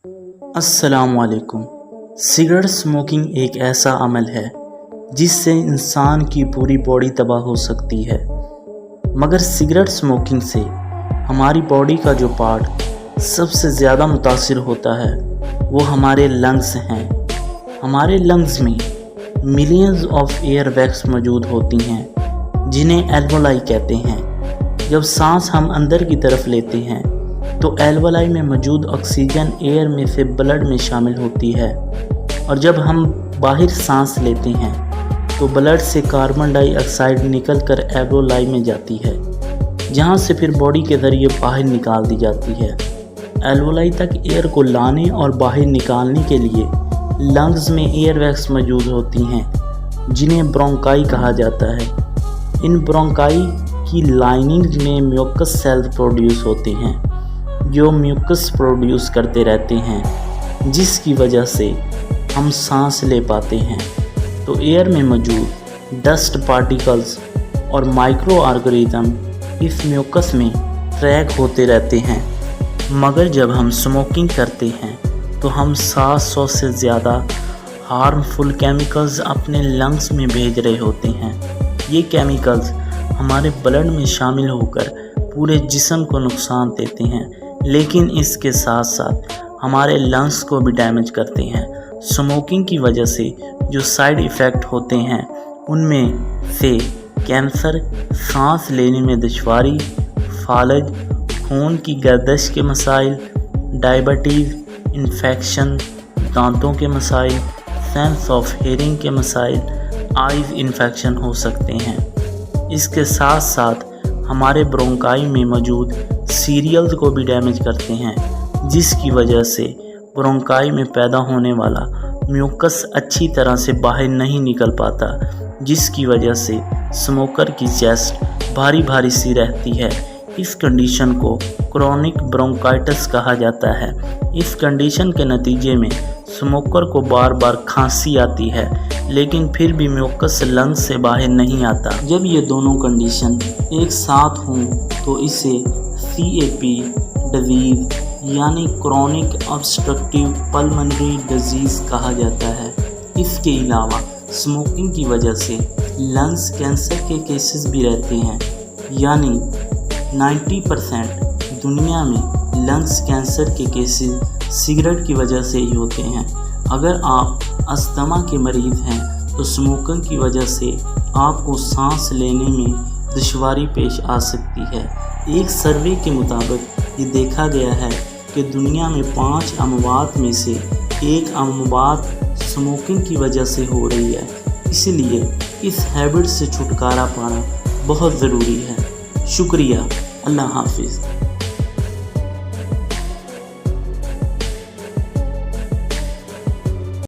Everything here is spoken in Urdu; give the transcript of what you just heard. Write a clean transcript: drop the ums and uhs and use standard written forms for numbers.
السلام علیکم۔ سگریٹ اسموکنگ ایک ایسا عمل ہے جس سے انسان کی پوری باڈی تباہ ہو سکتی ہے، مگر سگریٹ اسموکنگ سے ہماری باڈی کا جو پارٹ سب سے زیادہ متاثر ہوتا ہے وہ ہمارے لنگز ہیں۔ ہمارے لنگز میں ملینز آف ایئر ویکس موجود ہوتی ہیں جنہیں ایلوولائی کہتے ہیں۔ جب سانس ہم اندر کی طرف لیتے ہیں تو ایلوولائی میں موجود آکسیجن ایئر میں سے بلڈ میں شامل ہوتی ہے، اور جب ہم باہر سانس لیتے ہیں تو بلڈ سے کاربن ڈائی آکسائڈ نکل کر ایلوولائی میں جاتی ہے، جہاں سے پھر باڈی کے ذریعے باہر نکال دی جاتی ہے۔ ایلوولائی تک ایئر کو لانے اور باہر نکالنے کے لیے لنگز میں ایئر ویکس موجود ہوتی ہیں جنہیں برونکائی کہا جاتا ہے۔ ان برونکائی کی لائننگ میں میوکس سیلز پروڈیوس ہوتے ہیں جو میوکس پروڈیوس کرتے رہتے ہیں، جس کی وجہ سے ہم سانس لے پاتے ہیں۔ تو ایئر میں موجود ڈسٹ پارٹیکلز اور مائکرو آرگنزم اس میوکس میں ٹریک ہوتے رہتے ہیں، مگر جب ہم اسموکنگ کرتے ہیں تو ہم 700 سے زیادہ ہارمفل کیمیکلز اپنے لنگز میں بھیج رہے ہوتے ہیں۔ یہ کیمیکلز ہمارے بلڈ میں شامل ہو کر پورے جسم کو نقصان دیتے ہیں، لیکن اس کے ساتھ ساتھ ہمارے لنگز کو بھی ڈیمیج کرتے ہیں۔ اسموکنگ کی وجہ سے جو سائیڈ ایفیکٹ ہوتے ہیں ان میں سے کینسر، سانس لینے میں دشواری، فالج، خون کی گردش کے مسائل، ڈائبٹیز، انفیکشن، دانتوں کے مسائل، سینس آف ہیئرنگ کے مسائل، آئیز انفیکشن ہو سکتے ہیں۔ اس کے ساتھ ساتھ ہمارے برونکائی میں موجود سیریلز کو بھی ڈیمیج کرتے ہیں، جس کی وجہ سے برونکائی میں پیدا ہونے والا میوکس اچھی طرح سے باہر نہیں نکل پاتا، جس کی وجہ سے اسموکر کی چیسٹ بھاری بھاری سی رہتی ہے۔ اس کنڈیشن کو کرونک برونکائٹس کہا جاتا ہے۔ اس کنڈیشن کے نتیجے میں اسموکر کو بار بار کھانسی آتی ہے، لیکن پھر بھی میوکس لنگز سے باہر نہیں آتا۔ جب یہ دونوں کنڈیشن ایک ساتھ ہوں تو اسے CAP ڈیزیز یعنی کرونک obstructive pulmonary disease کہا جاتا ہے۔ اس کے علاوہ اسموکنگ کی وجہ سے لنگز کینسر کے کیسز بھی رہتے ہیں، یعنی 90% دنیا میں لنگز کینسر کے کیسز سگریٹ کی وجہ سے ہی ہوتے ہیں۔ اگر آپ استھما کے مریض ہیں تو اسموکنگ کی وجہ سے آپ کو سانس لینے میں دشواری پیش آ سکتی ہے۔ ایک سروے کے مطابق یہ دیکھا گیا ہے کہ دنیا میں 5 اموات میں سے 1 اموات اسموکنگ کی وجہ سے ہو رہی ہے۔ اس لیے اس ہیبٹ سے چھٹکارا پانا بہت ضروری ہے۔ شکریہ۔ اللہ حافظ۔